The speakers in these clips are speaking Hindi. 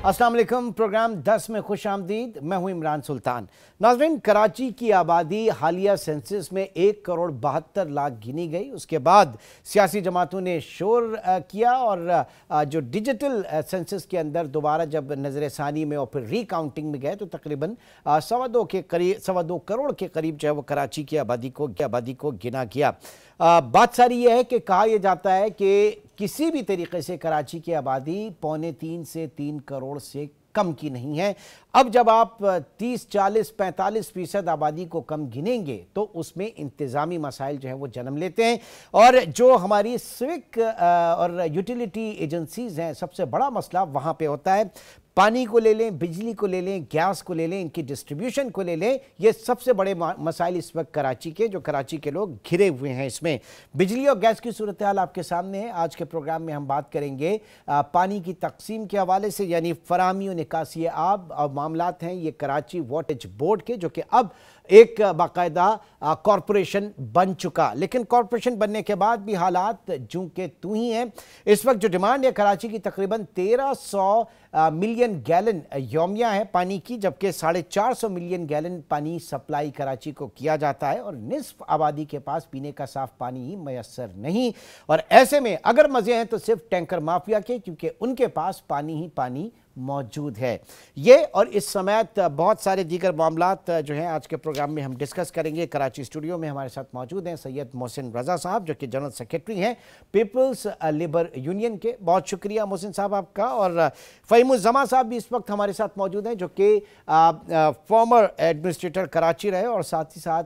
अस्सलाम वालेकुम। प्रोग्राम 10 में खुश आमदीद। मैं हूं इमरान सुल्तान। नाज़रीन, कराची की आबादी हालिया सेंसस में 1,72,00,000 गिनी गई। उसके बाद सियासी जमातों ने शोर किया और जो डिजिटल सेंसस के अंदर दोबारा जब नज़र सानी में और फिर रीकाउंटिंग में गए तो तकरीबन 2.25 करोड़ के करीब जो है वो कराची की आबादी को गिना गया। बात सारी यह है कि कहा यह जाता है कि किसी भी तरीके से कराची की आबादी 2.25 से 3 करोड़ से कम की नहीं है। अब जब आप 30, 40, 45% आबादी को कम गिनेंगे तो उसमें इंतज़ामी मसाइल जो हैं वो जन्म लेते हैं। और जो हमारी सिविक और यूटिलिटी एजेंसीज़ हैं, सबसे बड़ा मसला वहाँ पे होता है। पानी को ले लें, बिजली को ले लें, गैस को ले लें, इनकी डिस्ट्रीब्यूशन को ले लें, ये सबसे बड़े मसाइल इस वक्त कराची के, जो कराची के लोग घिरे हुए हैं इसमें। बिजली और गैस की सूरत हाल आपके सामने है। आज के प्रोग्राम में हम बात करेंगे पानी की तकसीम के हवाले से, यानी फराहमी और निकासी आब और मामलात हैं ये कराची वाटर्स बोर्ड के, जो कि अब एक बाकायदा कॉरपोरेशन बन चुका। लेकिन कॉरपोरेशन बनने के बाद भी हालात जूं के तू ही हैं। इस वक्त जो डिमांड है कराची की तकरीबन 1300 मिलियन गैलन यौमिया है पानी की, जबकि 450 मिलियन गैलन पानी सप्लाई कराची को किया जाता है और निस्फ आबादी के पास पीने का साफ पानी ही मैसर नहीं। और ऐसे में अगर मजे हैं तो सिर्फ टैंकर माफिया के, क्योंकि उनके पास पानी ही पानी मौजूद है। ये और इस समय बहुत सारे दीगर मामलात जो हैं आज के प्रोग्राम में हम डिस्कस करेंगे। कराची स्टूडियो में हमारे साथ मौजूद हैं सैयद मोहसिन रजा साहब, जो कि जनरल सेक्रेटरी हैं पीपल्स लेबर यूनियन के। बहुत शुक्रिया मोहसिन साहब आपका। और फ़हीमुज़्ज़मा साहब भी इस वक्त हमारे साथ मौजूद हैं, जो कि फॉर्मर एडमिनिस्ट्रेटर कराची रहे और साथ ही साथ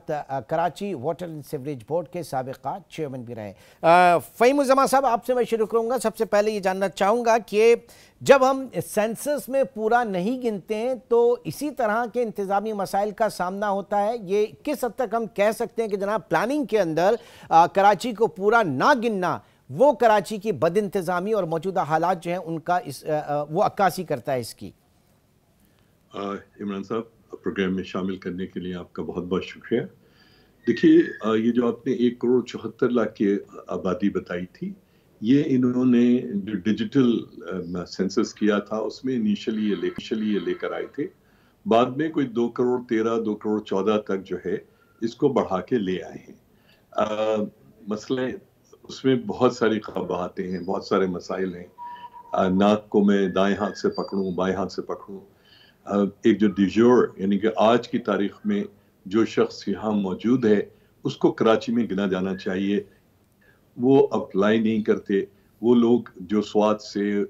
Karachi water and sewerage board के साबिक़ा चेयरमैन भी रहे। फ़हीमुज़्ज़मा साहब, आपसे मैं शुरू करूँगा। सबसे पहले ये जानना चाहूँगा कि जब हम सेंसस में पूरा नहीं गिनते हैं तो इसी तरह के इंतज़ामी मसाइल का सामना होता है। ये किस हद तक हम कह सकते हैं कि जनाब प्लानिंग के अंदर कराची को पूरा ना गिनना वो कराची की बद इंतज़ामी और मौजूदा हालात जो हैं उनका वो अक्कासी करता है इसकी? इमरान साहब, प्रोग्राम में शामिल करने के लिए आपका बहुत बहुत शुक्रिया। देखिए, ये जो आपने 1,74,00,000 की आबादी बताई थी, ये इन्होंने जो डिजिटल सेंसस किया था उसमें इनिशियली ये लेकर आए थे। बाद में कोई 2,13,00,000 2,14,00,000 तक जो है इसको बढ़ा के ले आए हैं। मसले उसमें बहुत सारी क़बाहतें हैं, बहुत सारे मसाइल हैं। नाक को मैं दाएं हाथ से पकड़ूं, बाएं हाथ से पकड़ूं। एक जो डिजोर यानी कि आज की तारीख में जो शख्स यहाँ मौजूद है उसको कराची में गिना जाना चाहिए, वो अप्लाई नहीं करते। वो लोग जो स्वात से,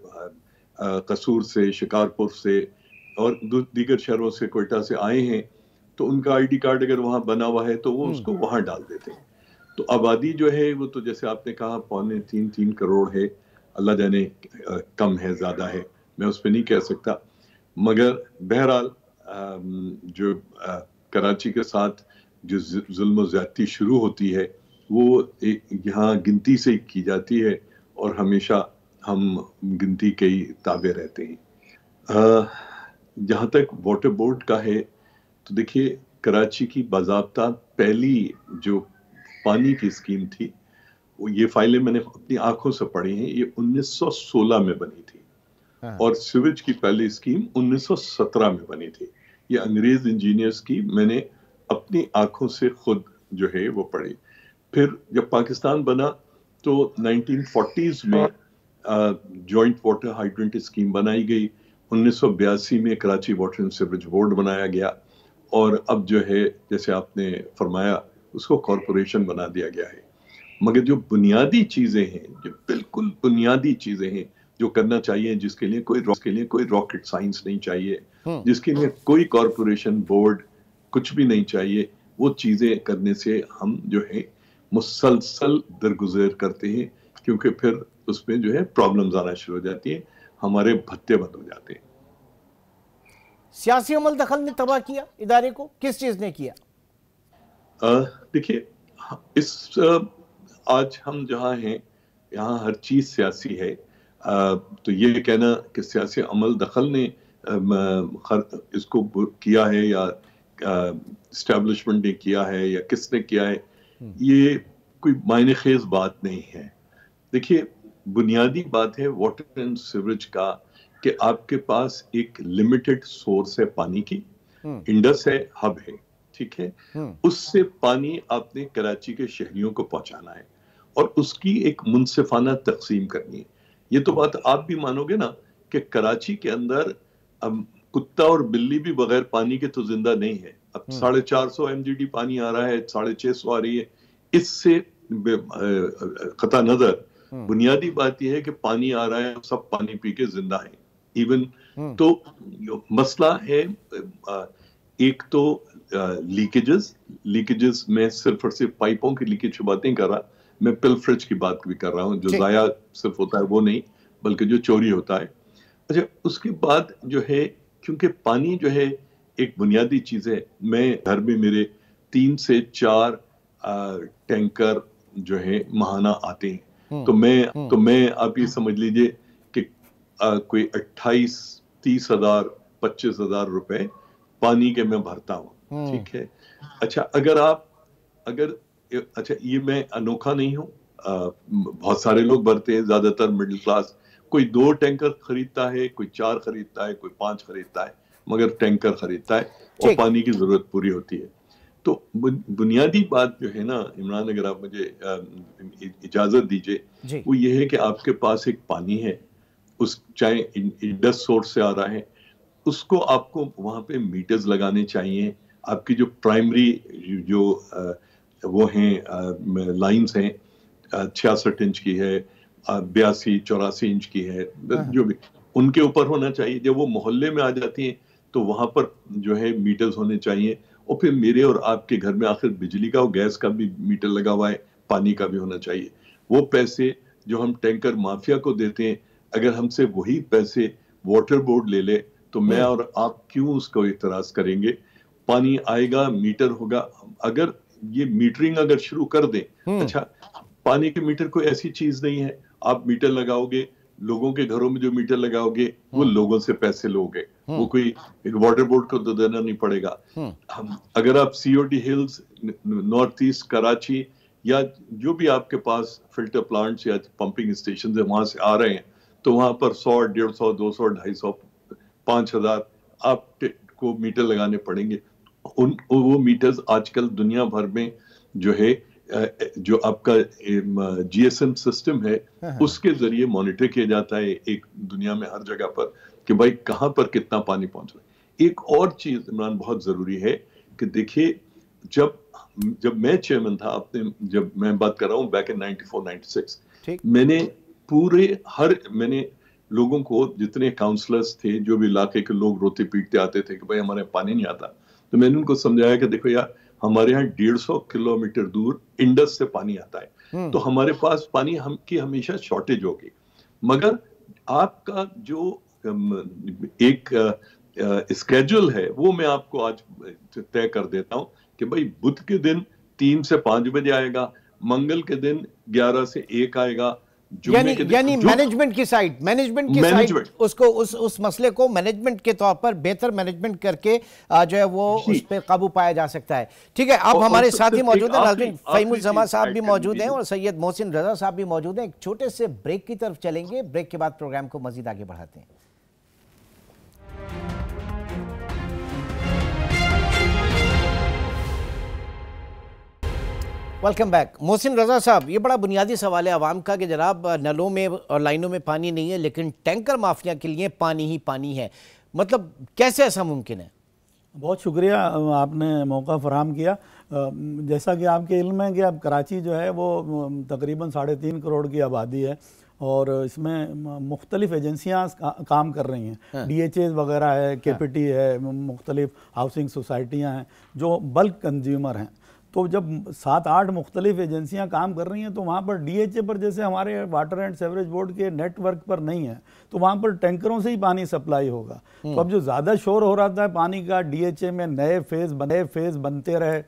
कसूर से, शिकारपुर से और दीगर शहरों से, कोयटा से आए हैं, तो उनका आईडी कार्ड अगर वहाँ बना हुआ है तो वो उसको वहाँ डाल देते हैं। तो आबादी जो है वो तो जैसे आपने कहा 2.25-3 करोड़ है। अल्लाह जाने कम है ज़्यादा है, मैं उस पर नहीं कह सकता। मगर बहरहाल जो कराची के साथ जो जुल्म ज़्यादती शुरू होती है वो यहाँ गिनती से की जाती है और हमेशा हम गिनती के ही ताबे रहते हैं। जहाँ तक वाटर बोर्ड का है तो देखिए, कराची की बाज़ाब्ता पहली जो पानी की स्कीम थी, ये फाइलें मैंने अपनी आंखों से पढ़ी हैं, ये 1916 में बनी थी और सीवेज की पहली स्कीम 1917 में बनी थी। ये अंग्रेज इंजीनियर्स की मैंने अपनी आंखों से खुद जो है वो पढ़ी। फिर जब पाकिस्तान बना तो 1940s में जॉइंट वाटर हाइड्रेंट स्कीम बनाई गई। 1982 में Karachi water and sewerage board बनाया गया और अब जो है जैसे आपने फरमाया उसको कॉरपोरेशन बना दिया गया है। मगर जो बुनियादी चीजें हैं, जो बिल्कुल बुनियादी चीजें हैं जो करना चाहिए, जिसके लिए कोई रॉकेट साइंस नहीं चाहिए, जिसके लिए कोई कॉरपोरेशन बोर्ड कुछ भी नहीं चाहिए, वो चीजें करने से हम जो है मुसलसल दरगुजर करते हैं, क्योंकि फिर उसमें जो है प्रॉब्लम्स आना शुरू हो जाती है, हमारे भत्ते बंद हो जाते हैं। सियासी अमल दखल ने तबाह किया इदारे को, किस चीज ने किया? देखिए, इस आज हम जहाँ हैं यहाँ हर चीज सियासी है। तो ये कहना कि सियासी अमल दखल ने इसको किया है या एस्टेब्लिशमेंट ने किया है या किसने किया है, ये कोई मायने खेज बात नहीं है। देखिए, बुनियादी बात है वाटर एंड सीवरेज का कि आपके पास एक लिमिटेड सोर्स है पानी की, इंडस है, हब है, ठीक है, उससे पानी आपने कराची के शहरियों को पहुंचाना है और उसकी एक मुनसिफाना तकसीम करनी है। ये तो बात आप भी मानोगे ना कि कराची के अंदर अब कुत्ता और बिल्ली भी बगैर पानी के तो जिंदा नहीं है। अब 450 MGD पानी आ रहा है, 650 आ रही है। इससे कता नजर बुनियादी बात यह है कि पानी आ रहा है, सब पानी पी के जिंदा है। इवन तो मसला है एक तो लीकेजेस में सिर्फ और सिर्फ पाइपों की लीकेज की बात नहीं कर रहा, मैं पिलफरेज की बात भी कर रहा हूँ, जो जाया सिर्फ होता है वो नहीं, बल्कि जो चोरी होता है। अच्छा, उसके बाद जो है, क्योंकि पानी जो है एक बुनियादी चीज है, मैं घर में मेरे 3 से 4 टैंकर जो है महाना आते हैं, तो मैं आप ये समझ लीजिए कि कोई 28-30 हजार 25 हजार रुपए पानी के मैं भरता हूँ, ठीक है। अच्छा, अच्छा, ये मैं अनोखा नहीं हूँ, बहुत सारे लोग भरते हैं, ज्यादातर मिडिल क्लास। कोई 2 टैंकर खरीदता है, कोई 4 खरीदता है, कोई 5 खरीदता है, मगर टैंकर खरीदता है और पानी की जरूरत पूरी होती है। तो बुनियादी बात जो है ना इमरान, अगर आप मुझे इजाजत दीजिए, वो ये है कि आपके पास एक पानी है, उस चाहे इंडस सोर्स से आ रहा है, उसको आपको वहां पे मीटर्स लगाने चाहिए। आपकी जो प्राइमरी जो वो हैं लाइंस हैं, 66 इंच की है, 82-84 इंच की है, जो भी उनके ऊपर होना चाहिए। जब वो मोहल्ले में आ जाती हैं तो वहां पर जो है मीटर्स होने चाहिए। और फिर मेरे और आपके घर में आखिर बिजली का और गैस का भी मीटर लगा हुआ है, पानी का भी होना चाहिए। वो पैसे जो हम टैंकर माफिया को देते हैं, अगर हमसे वही पैसे वाटर बोर्ड ले ले तो मैं और आप क्यों उसको इतराज करेंगे। पानी आएगा, मीटर होगा। अगर ये मीटरिंग अगर शुरू कर दें, अच्छा, पानी के मीटर कोई ऐसी चीज नहीं है, आप मीटर लगाओगे, लोगों के घरों में जो मीटर लगाओगे वो लोगों से पैसे लोगे, वो कोई एक वाटर बोर्ड को तो देना नहीं पड़ेगा। हम अगर आप COD hills, north east Karachi या जो भी आपके पास फिल्टर प्लांट्स या पंपिंग स्टेशन है वहां से आ रहे हैं, तो वहां पर 100, 150, 200, 250, 5000 आपको मीटर लगाने पड़ेंगे। वो मीटर्स आजकल दुनिया भर में जो है, जो आपका GSM सिस्टम है उसके जरिए मॉनिटर किया जाता है एक दुनिया में हर जगह पर कि भाई कहां पर कितना पानी पहुंच रहा है। एक और चीज इमरान बहुत जरूरी है कि देखिए, जब मैं चेयरमैन था, जब मैं बात कर रहा हूँ बैक इन 94-96, मैंने लोगों को, जितने काउंसलर्स थे, जो भी इलाके के लोग रोते पीटते आते थे कि भाई हमारे पानी नहीं आता, तो मैंने उनको समझाया कि देखो यार, हमारे यहाँ 150 किलोमीटर दूर इंडस से पानी आता है, तो हमारे पास पानी की हमेशा शॉर्टेज होगी। मगर आपका जो एक स्केड्यूल है वो मैं आपको आज तय कर देता हूं कि भाई बुध के दिन 3 से 5 बजे आएगा, मंगल के दिन 11 से 1 आएगा, यानी मैनेजमेंट की साइड उसको उस मसले को मैनेजमेंट के तौर पर बेहतर मैनेजमेंट करके जो है वो उस पर काबू पाया जा सकता है। ठीक है, अब हमारे साथ ही मौजूद हैं नाज़रीन, फ़हीमुल ज़मा साहब भी मौजूद हैं और सैयद मोहसिन रजा साहब भी मौजूद हैं। एक छोटे से ब्रेक की तरफ चलेंगे, ब्रेक के बाद प्रोग्राम को मजीद आगे बढ़ाते हैं। Welcome back. मोहसिन रजा साहब, ये बड़ा बुनियादी सवाल है आवाम का कि जनाब नलों में और लाइनों में पानी नहीं है, लेकिन टैंकर माफिया के लिए पानी ही पानी है। मतलब कैसे ऐसा मुमकिन है? बहुत शुक्रिया, आपने मौका फराहम किया। जैसा कि आपके इल्म है कि अब कराची जो है वो तकरीबन 3.5 करोड़ की आबादी है और इसमें मुख्तलिफ एजेंसियाँ काम कर रही हैं। DHAs वगैरह है, KPT है, मुख्तलिफ हाउसिंग सोसाइटियाँ हैं जो बल्क कंज्यूमर हैं। तो जब 7-8 मुख्तलिफ एजेंसियां काम कर रही हैं तो वहाँ पर DHA पर, जैसे हमारे वाटर एंड सेवरेज बोर्ड के नेटवर्क पर नहीं है, तो वहाँ पर टैंकरों से ही पानी सप्लाई होगा। तो अब जो ज़्यादा शोर हो रहा था पानी का, DHA में नए फेज़ बनते रहे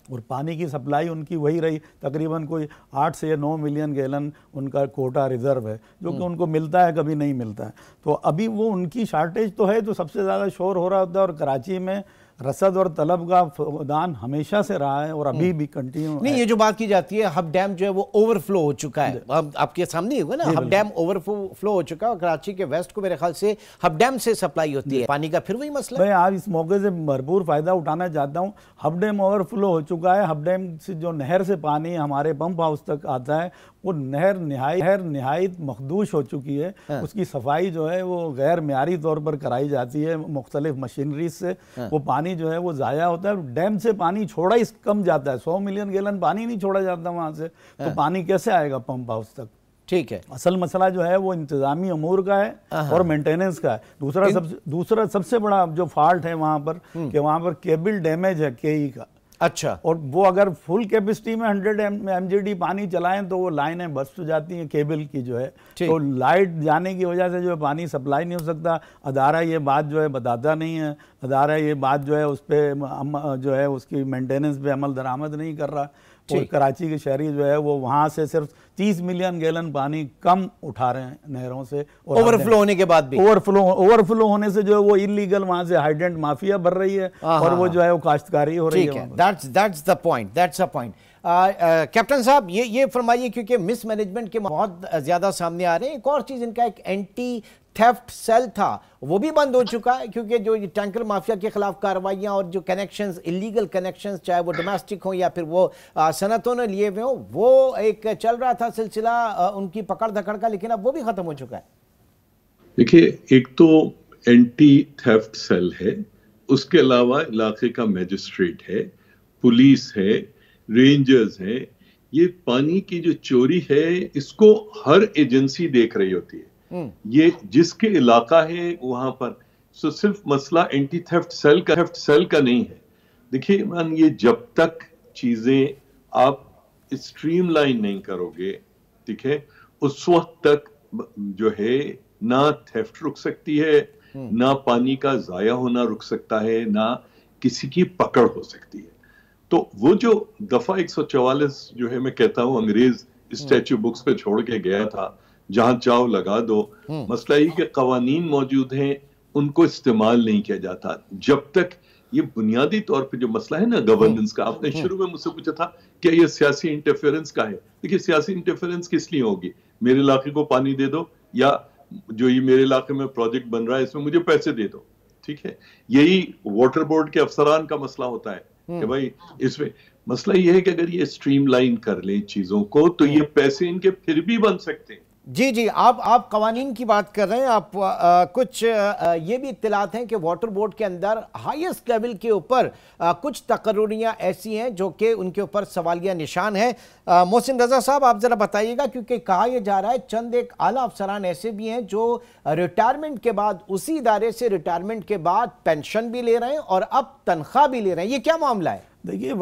और पानी की सप्लाई उनकी वही रही, तकरीबन कोई 8 से 9 मिलियन गैलन उनका कोटा रिजर्व है, जो कि उनको मिलता है, कभी नहीं मिलता है। तो अभी वो उनकी शार्टेज तो है, तो सबसे ज़्यादा शोर हो रहा होता है। और कराची में रसद और तलब का फुकदान हमेशा से रहा है और अभी भी कंटिन्यू नहीं। ये जो बात की जाती है हब डैम जो है वो ओवरफ्लो हो चुका है, अब आपके सामने ही होगा ना, हब डैम ओवरफ्लो हो चुका है और कराची के वेस्ट को मेरे ख्याल से हब डैम से सप्लाई होती है पानी का, फिर वही मसला। मैं आज इस मौके से भरपूर फायदा उठाना चाहता हूँ। हब डैम ओवरफ्लो हो चुका है। हब डैम से जो नहर से पानी हमारे पंप हाउस तक आता है वो नहर निहायत मखदूश हो चुकी है। उसकी सफाई जो है वो गैर मियारी तौर पर कराई जाती है मुख्तलिफ मशीनरी से। वो पानी जो है वो ज़ाया होता है। डैम से पानी छोड़ा ही कम जाता है, 100 मिलियन गैलन पानी नहीं छोड़ा जाता वहाँ से, तो पानी कैसे आएगा पंप हाउस तक? ठीक है, असल मसला जो है वो इंतजामी अमूर का है और मेंटेनेंस का है। दूसरा सबसे बड़ा जो फॉल्ट है वहाँ पर कि वहाँ पर केबल डैमेज है केई का। अच्छा, और वो अगर फुल कैपेसिटी में 100 MGD पानी चलाएं तो वो लाइनें बस्ट हो जाती हैं केबल की जो है, तो लाइट जाने की वजह से जो है पानी सप्लाई नहीं हो सकता। अदारा ये बात जो है बताता नहीं है, अदारा ये बात जो है उस पर जो है उसकी मेंटेनेंस पे अमल दरामद नहीं कर रहा। और कराची के शहरी जो है वो वहाँ से सिर्फ 30 मिलियन गैलन पानी कम उठा रहे हैं नहरों से, और ओवरफ्लो होने के बाद भी ओवरफ्लो होने से जो है वो इलीगल वहाँ से हाइडेंट माफिया भर रही है और वो जो है वो काश्तकारी हो रही है। That's the point. कैप्टन साहब ये फरमाइए, क्योंकि मिस मैनेजमेंट के बहुत ज्यादा सामने आ रहे हैं। एक और चीज, इनका एक एंटी थेफ्ट सेल था वो भी बंद हो चुका है, क्योंकि जो टैंकर माफिया के खिलाफ कार्रवाइयां और जो कनेक्शंस, इलीगल कनेक्शंस, चाहे वो डोमेस्टिक हो या फिर वो सनतों ने लिए हुए हो, वो एक चल रहा था सिलसिला उनकी पकड़ धकड़ का, लेकिन अब वो भी खत्म हो चुका है। देखिए, एक तो एंटी थेफ्ट सेल है, उसके अलावा इलाके का मजिस्ट्रेट है, पुलिस है, रेंजर्स है। ये पानी की जो चोरी है इसको हर एजेंसी देख रही होती है। ये जिसके इलाका है वहां पर, सो सिर्फ मसला एंटी थेफ्ट सेल का नहीं है। देखिए मान, ये जब तक चीजें आप स्ट्रीमलाइन नहीं करोगे, ठीक है, उस वक्त तक जो है ना थेफ्ट रुक सकती है, ना पानी का जाया होना रुक सकता है, ना किसी की पकड़ हो सकती है। तो वो जो दफा 144 जो है, मैं कहता हूं अंग्रेज स्टैच्यू बुक्स पे छोड़ के गया था, जहां चाहो लगा दो। मसला ये कि कवानीन मौजूद हैं, उनको इस्तेमाल नहीं किया जाता। जब तक ये बुनियादी तौर पे जो मसला है ना गवर्नेंस का, आपने शुरू में मुझसे पूछा था क्या ये सियासी इंटरफेरेंस का है। देखिए, सियासी इंटरफेरेंस किस लिए होगी? मेरे इलाके को पानी दे दो, या जो ये मेरे इलाके में प्रोजेक्ट बन रहा है इसमें मुझे पैसे दे दो, ठीक है। यही वाटर बोर्ड के अफसरान का मसला होता है कि भाई इसमें मसला ये है कि अगर ये स्ट्रीमलाइन कर ले चीजों को तो ये पैसे इनके फिर भी बन सकते हैं। जी, आप कवानीन की बात कर रहे हैं। आप कुछ ये भी इत्तलात हैं कि वाटर बोर्ड के अंदर हाईएस्ट लेवल के ऊपर कुछ तकर्रुरियां ऐसी हैं जो कि उनके ऊपर सवालिया निशान है। मोहसिन रजा साहब, आप जरा बताइएगा, क्योंकि कहा यह जा रहा है चंद एक आला अफसरान ऐसे भी हैं जो रिटायरमेंट के बाद, उसी इदारे से रिटायरमेंट के बाद पेंशन भी ले रहे हैं और अब तनख्वाह भी ले रहे हैं। ये क्या मामला है? देखिए,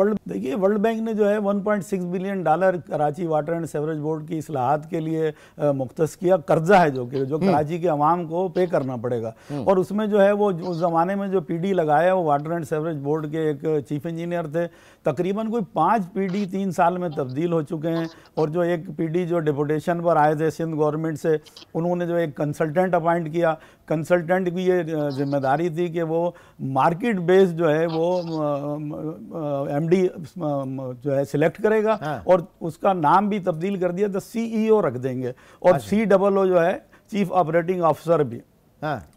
वर्ल्ड बैंक ने जो है $1.6 billion Karachi water and sewerage board की इस्लाहात के लिए मुख्तस किया। कर्जा है जो कराची के अवाम को पे करना पड़ेगा। और उसमें जो है वो उस ज़माने में जो पीडी लगाया वो वाटर एंड सेवरेज बोर्ड के एक चीफ इंजीनियर थे। तकरीबन कोई 5 पीडी 3 साल में तब्दील हो चुके हैं। और जो एक पीडी जो डिपुटेशन पर आए थे सिंध गवर्नमेंट से, उन्होंने जो एक कंसल्टेंट अपॉइंट किया। कंसल्टेंट की ये जिम्मेदारी थी कि वो मार्केट बेस्ड जो है वो एमडी जो है सिलेक्ट करेगा। और उसका नाम भी तब्दील कर दिया, तो CEO रख देंगे, और COO जो है चीफ ऑपरेटिंग ऑफिसर भी।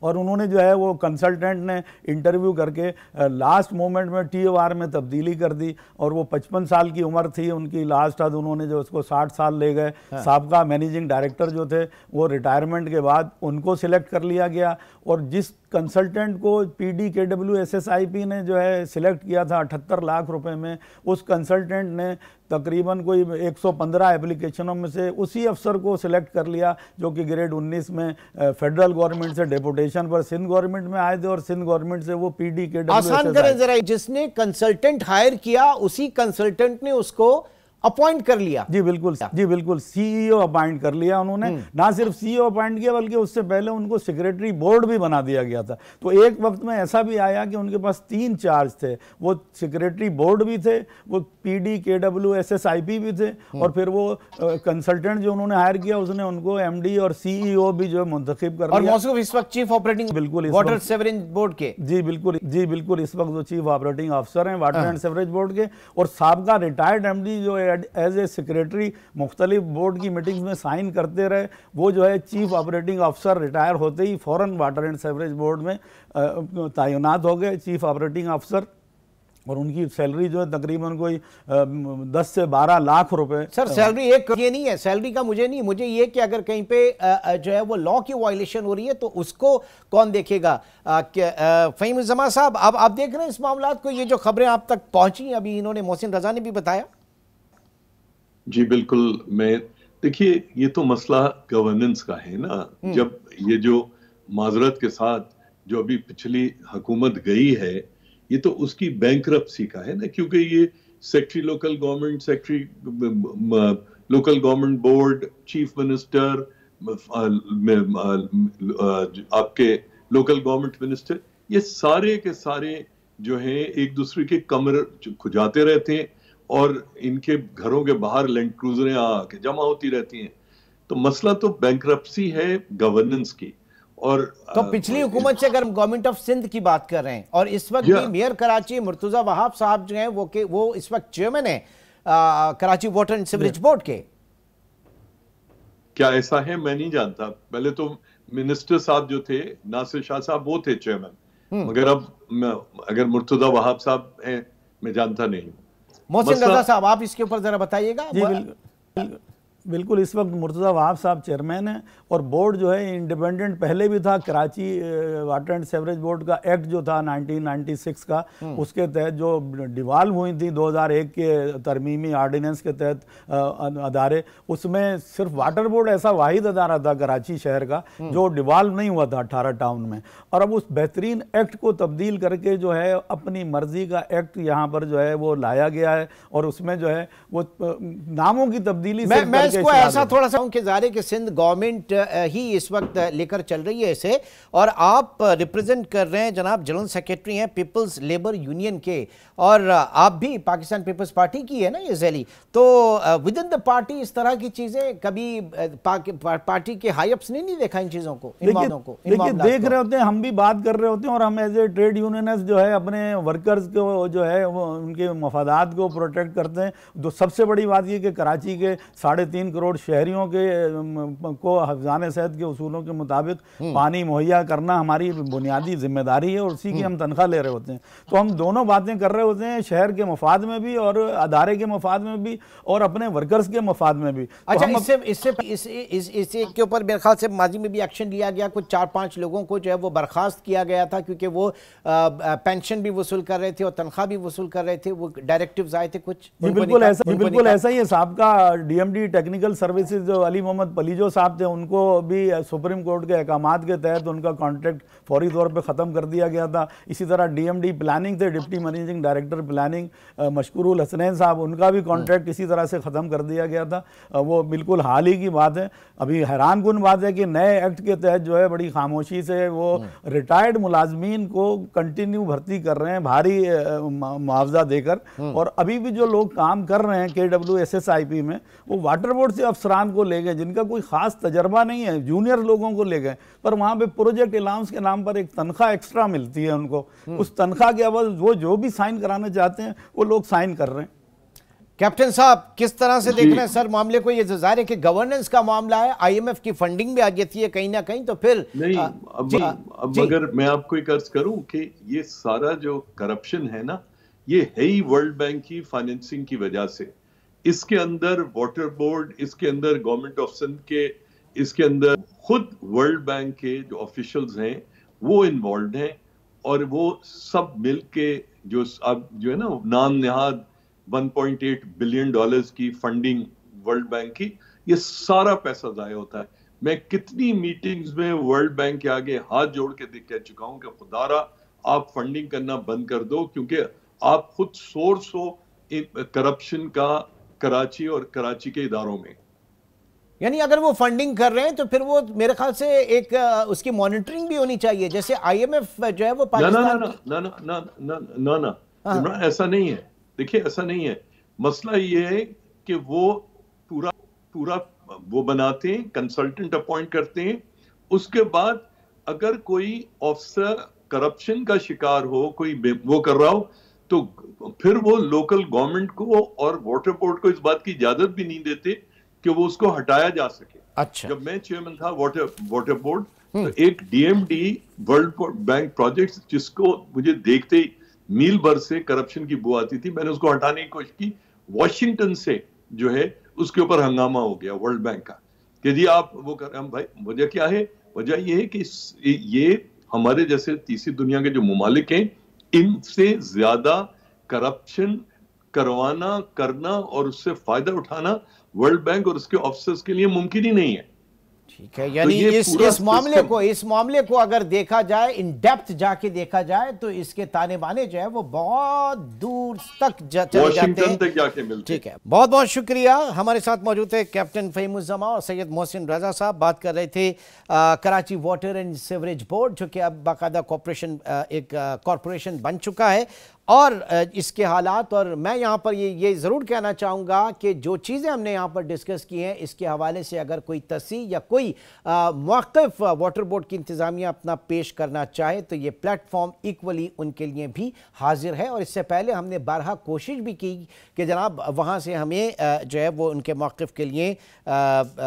और उन्होंने जो है वो कंसल्टेंट ने इंटरव्यू करके लास्ट मोमेंट में TOR में तब्दीली कर दी। और वो 55 साल की उम्र थी उनकी लास्ट, आज उन्होंने जो उसको 60 साल ले गए। साबका मैनेजिंग डायरेक्टर जो थे वो रिटायरमेंट के बाद उनको सिलेक्ट कर लिया गया। और जिस कंसल्टेंट को PDKWSSIP ने जो है सिलेक्ट किया था 78 लाख रुपए में, उस कंसल्टेंट ने तकरीबन कोई 115 एप्लीकेशनों में से उसी अफसर को सिलेक्ट कर लिया जो कि ग्रेड 19 में फेडरल गवर्नमेंट से डेपुटेशन पर सिंध गवर्नमेंट में आए थे, और सिंध गवर्नमेंट से वो PDKWSSIP। आसान करें जरा, जिसने कंसल्टेंट हायर किया उसी कंसल्टेंट ने उसको अपॉइंट कर लिया। जी बिल्कुल सीईओ अपॉइंट कर लिया उन्होंने। ना सिर्फ सीईओ अपॉइंट किया बल्कि उससे पहले उनको सेक्रेटरी बोर्ड भी बना दिया गया था। तो एक वक्त में ऐसा भी आया कि उनके पास 3 चार्ज थे, वो सेक्रेटरी बोर्ड भी थे, वो पीडी केडब्ल्यू एसएसआईपी भी थे, और फिर वो कंसल्टेंट जो उन्होंने हायर किया उसने उनको एमडी और सीईओ भी जो मुंतखब कर और लिया। मौसूफ इस वक्त चीफ ऑपरेटिंग बिल्कुल वाटर सीवरेज बोर्ड के। जी बिल्कुल इस वक्त जो चीफ ऑपरेटिंग अफसर हैं वाटर एंड सीवरेज बोर्ड के, और साबका रिटायर्ड एमडी जो एज ए सेक्रेटरी मुख्तलिफ बोर्ड की मीटिंग्स में साइन करते रहे, वो जो है चीफ ऑपरेटिंग अफसर रिटायर होते ही फौरन वाटर एंड सीवरेज बोर्ड में तैनात हो गए चीफ ऑपरेटिंग अफसर, और उनकी सैलरी जो है तकरीबन कोई 10 से 12 लाख रुपए। सर सैलरी एक ये नहीं है, सैलरी का मुझे नहीं, मुझे ये कि अगर कहीं पे जो है वो लॉ की वायलेशन हो रही है तो उसको कौन देखेगा। फहीम जमा साहब, अब आप देख रहे हैं इस मामला को, ये जो खबरें आप तक पहुंची अभी इन्होंने मोहसिन रजा ने भी बताया। जी बिल्कुल, मैं देखिए ये तो मसला गवर्नेंस का है ना। जब ये जो माजरत के साथ जो अभी पिछली हुकूमत गई है, ये तो उसकी बैंकरप्सी का है ना, क्योंकि ये secretary local government, secretary local government board, chief minister, आपके लोकल गवर्नमेंट मिनिस्टर, ये सारे के सारे जो हैं एक दूसरे के कमर खुजाते रहते हैं, और इनके घरों के बाहर लैंड क्रूजरें आके जमा होती रहती हैं। तो मसला तो बैंकरप्सी है गवर्नेंस की। और तो पिछली हुकूमत से अगर गवर्नमेंट ऑफ सिंध की बात कर रहे हैं, और इस वक्त भी मेयर कराची मुर्तजा वहाब साहब जो हैं वो इस वक्त चेयरमैन है Karachi water and sewerage board के। क्या ऐसा है? मैं नहीं जानता। पहले तो मिनिस्टर साहब जो थे नासिर शाह साहब, वो थे चेयरमैन, मगर अब अगर मुर्तजा वहाब साहब हैं, मैं जानता नहीं। मोहसिन रजा साहब, आप इसके ऊपर जरा बताइएगा। जी बिल्कुल इस वक्त मुर्तज़ा वहाब साहब चेयरमैन हैं, और बोर्ड जो है इंडिपेंडेंट पहले भी था। Karachi water and sewerage board का एक्ट जो था 1996 का, उसके तहत जो डिवाल्व हुई थी 2001 के तरमीमी आर्डिनेंस के तहत अदारे, उसमें सिर्फ वाटर बोर्ड ऐसा वाहिद अदारा था कराची शहर का जो डिवाल्व नहीं हुआ था 18 टाउन में। और अब उस बेहतरीन एक्ट को तब्दील करके जो है अपनी मर्जी का एक्ट यहाँ पर जो है वो लाया गया है, और उसमें जो है वो नामों की तब्दीली से इसको ऐसा थोड़ा सा उनके ज़ाहिर कि सिंध गवर्नमेंट ही इस वक्त लेकर चल रही है इसे, और आप रिप्रेजेंट कर रहे हैं, जनाब जनरल सेक्रेटरी हैं पीपल्स लेबर यूनियन के, और आप भी पाकिस्तान पीपल्स पार्टी की है ना ये जैली, तो विद इन द पार्टी इस तरह की चीजें कभी पार्टी के हाई अप्स ने नहीं देखा इन चीजों को, इन बातों को? देखिए देख रहे होते हैं, हम भी बात कर रहे होते हैं, और हम एज ए ट्रेड यूनियनिस्ट जो है अपने वर्कर्स को जो है वो उनके मफादात को प्रोटेक्ट करते हैं। तो सबसे बड़ी बात ये कि कराची के 3.5 करोड़ शहरियों के को हफ्जान सेहत के उसूलों के मुताबिक पानी मुहैया करना हमारी बुनियादी जिम्मेदारी है, और उसी की हम तनख्वाह ले रहे होते हैं। तो हम दोनों बातें कर रहे होते हैं, शहर के मफाद में भी और अदारे के मफाद में भी और अपने वर्कर्स के मफाद में भी। अच्छा, इससे के ऊपर मेरे ख्याल से माजी में भी एक्शन लिया गया, कुछ 4-5 लोगों को जो है वो बर्खास्त किया गया था क्योंकि वो पेंशन भी वसूल कर रहे थे और तनख्वाह भी वसूल कर रहे थे, वो डायरेक्टिव्स आए थे कुछ। बिल्कुल ऐसा ही है। साहबका डीएमडी टेक्निकल सर्विसेज जो अली मोहम्मद पलीजो साहब थे, उनको भी सुप्रीम कोर्ट के अहकामात के तहत उनका कॉन्ट्रैक्ट फौरी तौर पे ख़त्म कर दिया गया था। इसी तरह डीएमडी प्लानिंग थे, deputy managing director planning Mashkurul Hasnain साहब, उनका भी कॉन्ट्रैक्ट इसी तरह से ख़त्म कर दिया गया था। वो बिल्कुल हाल ही की बात है। अभी हैरान कुन बात है कि नए एक्ट के तहत जो है बड़ी खामोशी से वो रिटायर्ड मुलाजमीन को कंटिन्यू भर्ती कर रहे हैं भारी मुआवजा देकर, और अभी भी जो लोग काम कर रहे हैं KWSSIP में, वो वाटर बोर्ड से अफसरान को ले गए जिनका कोई खास तजर्बा नहीं है, जूनियर लोगों को ले गए, पर वहाँ पे प्रोजेक्ट अलाउंस के नाम पर एक तनख्वाह एक्स्ट्रा मिलती है उनको। उस तनख्वाह के अवध वो जो भी साइन कराना चाहते हैं वो लोग साइन कर रहे हैं। कैप्टन साहब, किस तरह से देख रहे हैं सर मामले को? ये ज़ाहिर है कि गवर्नेंस का मामला है, IMF की फंडिंग भी आ जाती है कहीं ना कहीं, तो फिर नहीं अब अगर मैं आपको एक अर्ज करूं कि ये सारा जो करप्शन है ना, ये है ही वर्ल्ड बैंक की फाइनेंसिंग की वजह से। इसके अंदर वाटर बोर्ड, इसके अंदर गवर्नमेंट ऑफ सिंध के, इसके अंदर खुद वर्ल्ड बैंक के जो ऑफिशियल्स हैं वो इन्वॉल्व हैं, और वो सब मिल के जो अब जो है ना नाम निहाद $1.8 बिलियन की फंडिंग वर्ल्ड बैंक की, ये सारा पैसा जाया होता है। मैं कितनी मीटिंग्स में वर्ल्ड बैंक के आगे हाथ जोड़ के कह चुका हूं कि खुदारा आप फंडिंग करना बंद कर दो, क्योंकि आप खुद सोर्स हो करप्शन का, कराची और कराची के इदारों में। यानी अगर वो फंडिंग कर रहे हैं तो फिर वो मेरे ख्याल से एक उसकी मॉनिटरिंग भी होनी चाहिए, जैसे आईएमएफ जो है वो पाकिस्तान ना ना ना ना ना ना ना इमरान, ऐसा नहीं है। देखिए ऐसा नहीं है। मसला ये है कि वो पूरा पूरा वो बनाते हैं, कंसल्टेंट अपॉइंट करते हैं, उसके बाद अगर कोई ऑफिसर करप्शन का शिकार हो, कोई वो कर रहा हो, तो फिर वो लोकल गवर्नमेंट को और वाटर बोर्ड को इस बात की इजाजत भी नहीं देते कि वो उसको हटाया जा सके। अच्छा। जब मैं चेयरमैन था वाटर बोर्ड, तो एक डीएमडी वर्ल्ड बैंक प्रोजेक्ट, जिसको मुझे देखते ही मील भर से करप्शन की बू आती थी, मैंने उसको हटाने की कोशिश की। वॉशिंगटन से जो है उसके ऊपर हंगामा हो गया वर्ल्ड बैंक का कि जी आप वो कर। हम भाई वजह क्या है? वजह ये है कि ये हमारे जैसे तीसरी दुनिया के जो ममालिक हैं, इनसे ज्यादा करप्शन करवाना, करना और उससे फायदा उठाना वर्ल्ड बैंक और उसके ऑफिसर्स के लिए मुमकिन ही नहीं है। ठीक है, यानी इस मामले को अगर देखा जाए, इन डेप्थ जाके देखा जाए, तो इसके ताने बाने जो है वो बहुत दूर तक चले जाते हैं, तक जाके मिलते। ठीक है, बहुत बहुत शुक्रिया। हमारे साथ मौजूद थे कैप्टन फ़हीमुज़्ज़मा और सैयद मोहसिन रजा साहब। बात कर रहे थे Karachi water and sewerage board, जो कि अब बाकायदा एक कॉरपोरेशन बन चुका है, और इसके हालात। और मैं यहाँ पर ये ज़रूर कहना चाहूँगा कि जो चीज़ें हमने यहाँ पर डिस्कस की हैं, इसके हवाले से अगर कोई तस्सीह या कोई मौक़िफ़ वाटर बोर्ड की इंतज़ामिया अपना पेश करना चाहे, तो ये प्लेटफॉर्म इक्वली उनके लिए भी हाजिर है। और इससे पहले हमने बारहा कोशिश भी की कि जनाब वहाँ से हमें जो है वो उनके मौक़िफ़ के लिए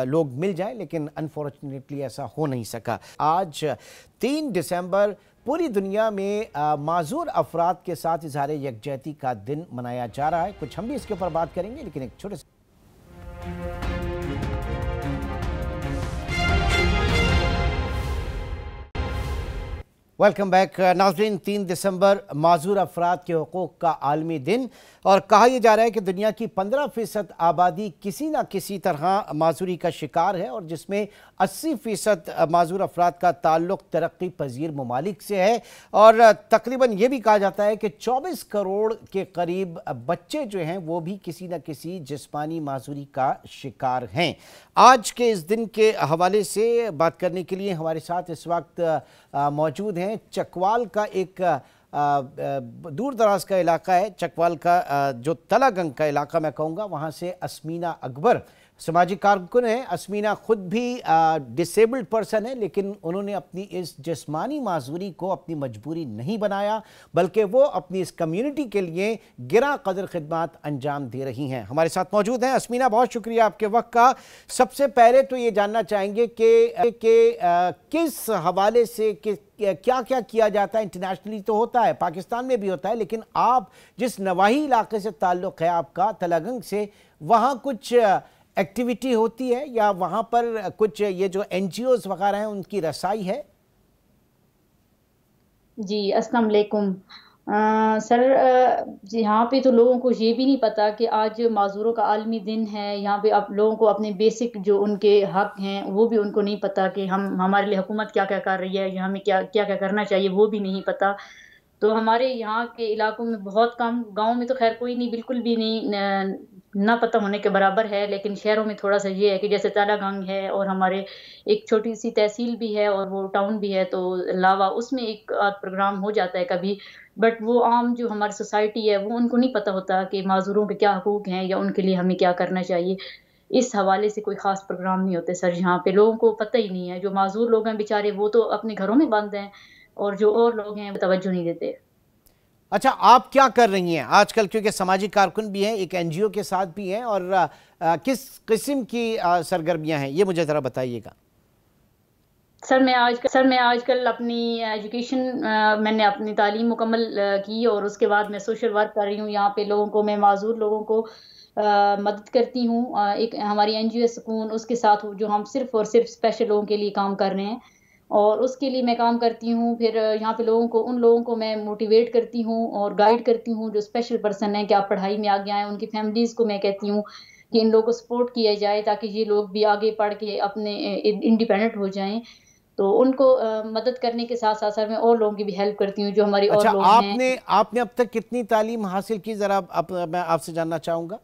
लोग मिल जाए, लेकिन अनफॉर्चुनेटली ऐसा हो नहीं सका। आज 3 दिसंबर पूरी दुनिया में माजूर अफराद के साथ इज़हार यकजहती का दिन मनाया जा रहा है। कुछ हम भी इसके ऊपर बात करेंगे, लेकिन एक छोटे से वेलकम बैक नाज़रीन। 3 दिसंबर माजूर अफराद के हुकूक़ का आलमी दिन, और कहा यह जा रहा है कि दुनिया की 15% आबादी किसी न किसी तरह माजूरी का शिकार है, और जिसमें 80% माजूर अफराद का ताल्लुक़ तरक्की पजीर ममालिक से है। और तकरीबन ये भी कहा जाता है कि 24 करोड़ के करीब बच्चे जो हैं वो भी किसी न किसी जिस्मानी माजूरी का शिकार हैं। आज के इस दिन के हवाले से बात करने के लिए हमारे साथ इस वक्त मौजूद हैं चकवाल का एक दूर दराज का इलाका है, चकवाल का जो तलागंग का इलाका मैं कहूँगा, वहाँ से अस्मीना अकबर समाजी कारकुन है। अस्मीना खुद भी डिसेबल्ड पर्सन है, लेकिन उन्होंने अपनी इस जिस्मानी माजूरी को अपनी मजबूरी नहीं बनाया, बल्कि वो अपनी इस कम्युनिटी के लिए गिरा कदर खिदमत अंजाम दे रही हैं। हमारे साथ मौजूद हैं अस्मीना, बहुत शुक्रिया आपके वक्त का। सबसे पहले तो ये जानना चाहेंगे कि किस हवाले से क्या क्या किया जाता है। इंटरनेशनली तो होता है, पाकिस्तान में भी होता है, लेकिन आप जिस नवाही इलाके से ताल्लुक़ है आपका तलागंग से, वहाँ कुछ एक्टिविटी होती है या वहाँ पर कुछ ये जो NGOs वगैरह हैं उनकी रसाई है? जी अस्सलाम वालेकुम सर। यहाँ पे तो लोगों को ये भी नहीं पता कि आज माजूरों का आलमी दिन है। यहाँ पे आप लोगों को अपने बेसिक जो उनके हक हैं वो भी उनको नहीं पता कि हमारे लिए हुकूमत क्या क्या कर रही है, हमें क्या क्या क्या करना चाहिए वो भी नहीं पता। तो हमारे यहाँ के इलाकों में बहुत कम, गांव में तो खैर कोई नहीं, बिल्कुल भी नहीं, ना पता होने के बराबर है। लेकिन शहरों में थोड़ा सा ये है कि जैसे तलागंग है और हमारे एक छोटी सी तहसील भी है और वो टाउन भी है, तो लावा उसमें एक प्रोग्राम हो जाता है कभी, बट वो आम जो हमारी सोसाइटी है वो उनको नहीं पता होता कि माजूरों के क्या हकूक हैं या उनके लिए हमें क्या करना चाहिए। इस हवाले से कोई खास प्रोग्राम नहीं होते सर। यहाँ पे लोगों को पता ही नहीं है। जो माजूर लोग हैं बेचारे वो तो अपने घरों में बंद हैं, और जो और लोग हैं वो तवज्जो नहीं देते। अच्छा, आप क्या कर रही हैं आजकल, क्योंकि समाजी कारकुन भी हैं, एक NGO के साथ भी हैं, और किस किस्म की सरगर्मियां हैं ये मुझे ज़रा बताइएगा। सर मैं आजकल अपनी एजुकेशन, मैंने अपनी तालीम मुकम्मल की और उसके बाद मैं सोशल वर्क कर रही हूँ। यहाँ पे लोगों को, मैं माजूर लोगों को मदद करती हूँ। एक हमारी NGO सुकून, उसके साथ जो हम सिर्फ और सिर्फ स्पेशल लोगों के लिए काम कर रहे हैं, और उसके लिए मैं काम करती हूँ। फिर यहाँ पे उन लोगों को मैं मोटिवेट करती हूँ और गाइड करती हूँ जो स्पेशल पर्सन है कि आप पढ़ाई में आगे आएँ। उनकी फैमिलीज़ को मैं कहती हूँ कि इन लोगों को सपोर्ट किया जाए ताकि ये लोग भी आगे पढ़ के अपने इंडिपेंडेंट हो जाएं। तो उनको मदद करने के साथ साथ सर मैं और लोगों की भी हेल्प करती हूँ जो हमारी और लोग हैं। आपने अब तक कितनी तालीम हासिल की, जरा मैं आपसे जानना चाहूँगा।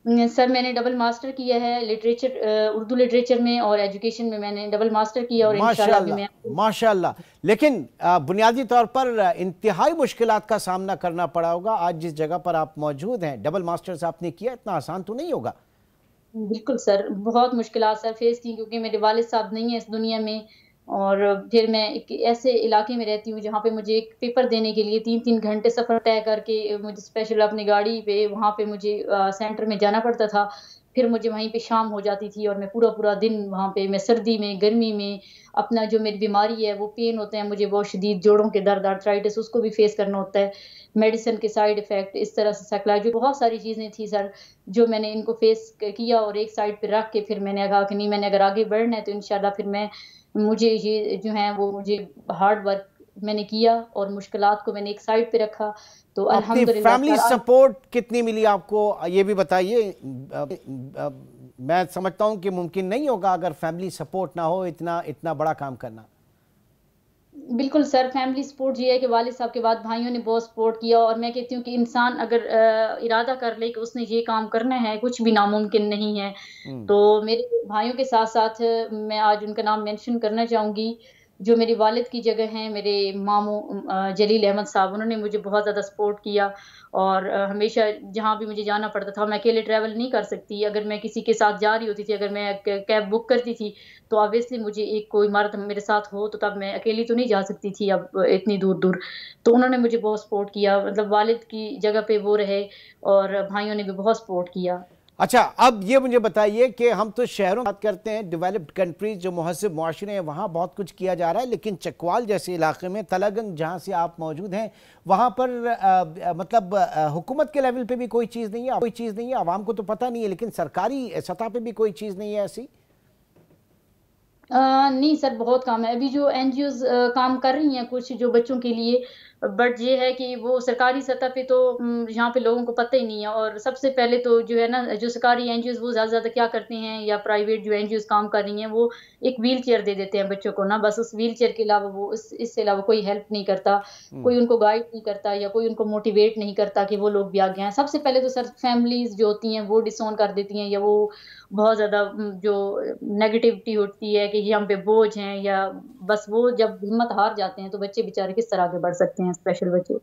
सर मैंने डबल मास्टर किया है लिटरेचर, उर्दू लिटरेचर में, और एजुकेशन में मैंने डबल मास्टर किया, और इंशाल्लाह भी मैं माशाल्लाह। लेकिन बुनियादी तौर पर इंतहाई मुश्किलात का सामना करना पड़ा होगा आज जिस जगह पर आप मौजूद हैं। डबल मास्टर्स आपने किया, इतना आसान तो नहीं होगा। बिल्कुल सर, बहुत मुश्किलात सर फेस की, क्योंकि मेरे वालिद साहब नहीं है इस दुनिया में, और फिर मैं एक ऐसे इलाके में रहती हूँ जहाँ पे मुझे एक पेपर देने के लिए 3-3 घंटे सफ़र तय करके मुझे स्पेशल अपनी गाड़ी पे वहाँ पे मुझे सेंटर में जाना पड़ता था। फिर मुझे वहीं पे शाम हो जाती थी, और मैं पूरा-पूरा दिन वहाँ पे, मैं सर्दी में, गर्मी में, अपना जो मेरी बीमारी है, वो पेन होते हैं मुझे बहुत शदीद, जोड़ों के दर्द, आर्थराइटिस, उसको भी फेस करना होता है। मेडिसिन के साइड इफ़ेक्ट, इस तरह से साइकोलॉजी, बहुत सारी चीज़ें थी सर, जो मैंने इनको फेस किया, और एक साइड पे रख के फिर मैंने कहा कि नहीं, मैंने अगर आगे बढ़ना है तो इंशाल्लाह फिर मुझे ये जो है वो मुझे हार्ड वर्क मैंने किया, और मुश्किलात को मैंने एक साइड पे रखा। तो अपनी अल्हम्दुलिल्लाह फैमिली सर सपोर्ट कितनी मिली आपको, ये भी बताइए। मैं समझता हूं कि मुमकिन नहीं होगा अगर फैमिली सपोर्ट ना हो इतना इतना बड़ा काम करना। बिल्कुल सर, फैमिली सपोर्ट ये है कि वालिद साहब के बाद भाइयों ने बहुत सपोर्ट किया, और मैं कहती हूँ कि इंसान अगर इरादा कर ले कि उसने ये काम करना है, कुछ भी नामुमकिन नहीं है। तो मेरे भाइयों के साथ साथ मैं आज उनका नाम मेंशन करना चाहूँगी, जो मेरे वालिद की जगह हैं, मेरे मामू जलील अहमद साहब, उन्होंने मुझे बहुत ज़्यादा सपोर्ट किया, और हमेशा जहाँ भी मुझे जाना पड़ता था, मैं अकेले ट्रैवल नहीं कर सकती, अगर मैं किसी के साथ जा रही होती थी, अगर मैं कैब बुक करती थी, तो ऑब्वियसली मुझे एक कोई मर्द मेरे साथ हो, तो तब मैं अकेली तो नहीं जा सकती थी अब इतनी दूर दूर। तो उन्होंने मुझे बहुत सपोर्ट किया, मतलब वालिद की जगह पे वो रहे, और भाइयों ने भी बहुत सपोर्ट किया। अच्छा, अब ये मुझे बताइए कि हम तो शहरों की बात करते हैं, डेवलप्ड कंट्रीज जो मुहज़्ज़ब मुआशरे हैं वहाँ बहुत कुछ किया जा रहा है, लेकिन चकवाल जैसे इलाके में, तलागंग जहाँ से आप मौजूद हैं, वहाँ पर मतलब हुकूमत के लेवल पे भी कोई चीज़ नहीं है, आवाम को तो पता नहीं है, लेकिन सरकारी सतह पे भी कोई चीज़ नहीं है ऐसी। नहीं सर, बहुत कम है। अभी जो एनजीओज़ काम कर रही हैं कुछ जो बच्चों के लिए, बट ये है कि वो सरकारी सतह पे तो यहाँ पे लोगों को पता ही नहीं है। और सबसे पहले तो जो है ना, जो सरकारी एनजीओज़ वो ज़्यादा से ज़्यादा क्या करते हैं, या प्राइवेट जो एनजीओज़ काम कर रही हैं, वो एक व्हील चेयर दे देते हैं बच्चों को ना, बस उस व्हील चेयर के अलावा वो इससे अलावा कोई हेल्प नहीं करता, कोई उनको गाइड नहीं करता, या कोई उनको मोटिवेट नहीं करता कि वो लोग भी आगे आएँ। सबसे पहले तो सर फैमिलीज़ जो होती हैं वो डिसऑन कर देती हैं, या वो बहुत ज़्यादा जो नेगेटिविटी होती है कि ये हम पे बोझ हैं, या बस वो जब हिम्मत हार जाते हैं तो बच्चे बेचारे किस तरह आगे बढ़ सकते हैं, स्पेशल बच्चे।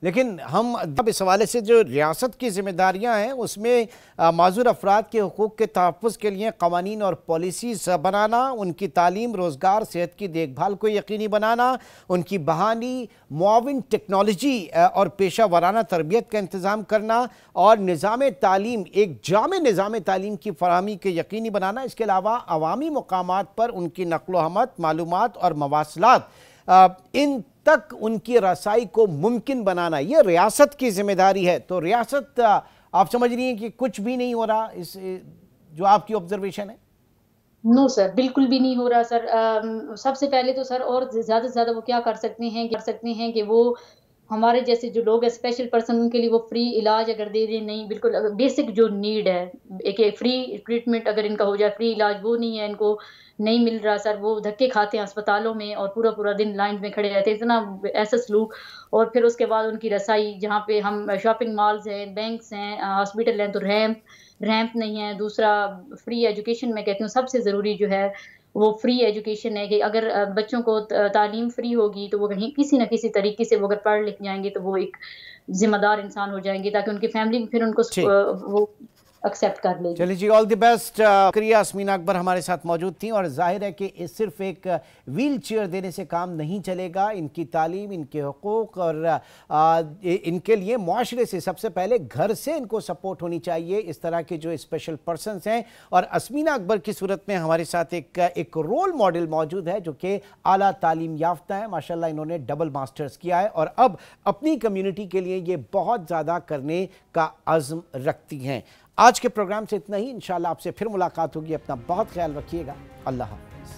लेकिन हम अब इस हवाले से जो रियासत की जिम्मेदारियां हैं उसमें माजूर अफराद के हुकूक के तहफ़्फ़ुज़ के लिए कवानीन और पॉलिसीज़ बनाना, उनकी तालीम, रोज़गार, सेहत की देखभाल को यकीनी बनाना, उनकी बहाली, मुआविन टेक्नोलॉजी और पेशा वाराना तरबियत का इंतज़ाम करना, और निज़ाम तालीम, एक जामे निज़ाम तालीम की फराहमी के यकीनी बनाना। इसके अलावा अवामी मकामात पर उनकी नक़्ल हमत, मालूमात और मवासलात इन तक उनकी रसाई को मुमकिन बनाना, ये रियासत की जिम्मेदारी है। तो रियासत आप समझ रही हैं कि कुछ भी नहीं हो रहा, इस जो आपकी ऑब्जर्वेशन है? नो सर, बिल्कुल भी नहीं हो रहा सर। सबसे पहले तो सर, और ज़्यादा से ज़्यादा वो क्या कर सकते हैं कि वो हमारे जैसे जो लोग हैं, स्पेशल पर्सन, उनके लिए वो फ्री इलाज अगर दे दें। नहीं, बिल्कुल बेसिक जो नीड है, एक फ्री ट्रीटमेंट अगर इनका हो जाए, फ्री इलाज वो नहीं है, इनको नहीं मिल रहा सर। वो धक्के खाते हैं अस्पतालों में, और पूरा पूरा दिन लाइन में खड़े रहते हैं, इतना ऐसा सलूक। और फिर उसके बाद उनकी रसाई, जहाँ पे हम शॉपिंग मॉल्स हैं, बैंक्स हैं, हॉस्पिटल हैं, तो रैंप नहीं है। दूसरा, फ्री एजुकेशन मैं कहती हूँ सबसे ज़रूरी जो है वो फ्री एजुकेशन है, कि अगर बच्चों को तालीम फ्री होगी तो वो कहीं किसी न किसी तरीके से वो अगर पढ़ लिख जाएंगे तो वो एक जिम्मेदार इंसान हो जाएंगे, ताकि उनकी फैमिली फिर उनको वो एक्सेप्ट कर लेगी। चलिए जी, ऑल द बेस्ट। शुक्रिया। अस्मीना अकबर हमारे साथ मौजूद थी, और जाहिर है कि सिर्फ एक व्हील चेयर देने से काम नहीं चलेगा। इनकी तालीम, इनके हुकूक और इनके लिए मुआशरे से, सबसे पहले घर से इनको सपोर्ट होनी चाहिए, इस तरह के जो स्पेशल पर्सनस हैं। और अस्मीना अकबर की सूरत में हमारे साथ एक रोल मॉडल मौजूद है जो कि आला तालीम याफ्ता है, माशाल्लाह इन्होंने डबल मास्टर्स किया है, और अब अपनी कम्युनिटी के लिए ये बहुत ज़्यादा करने का अज़्म रखती हैं। आज के प्रोग्राम से इतना ही, इंशाल्लाह आपसे फिर मुलाकात होगी। अपना बहुत ख्याल रखिएगा। अल्लाह हाफ़िज़।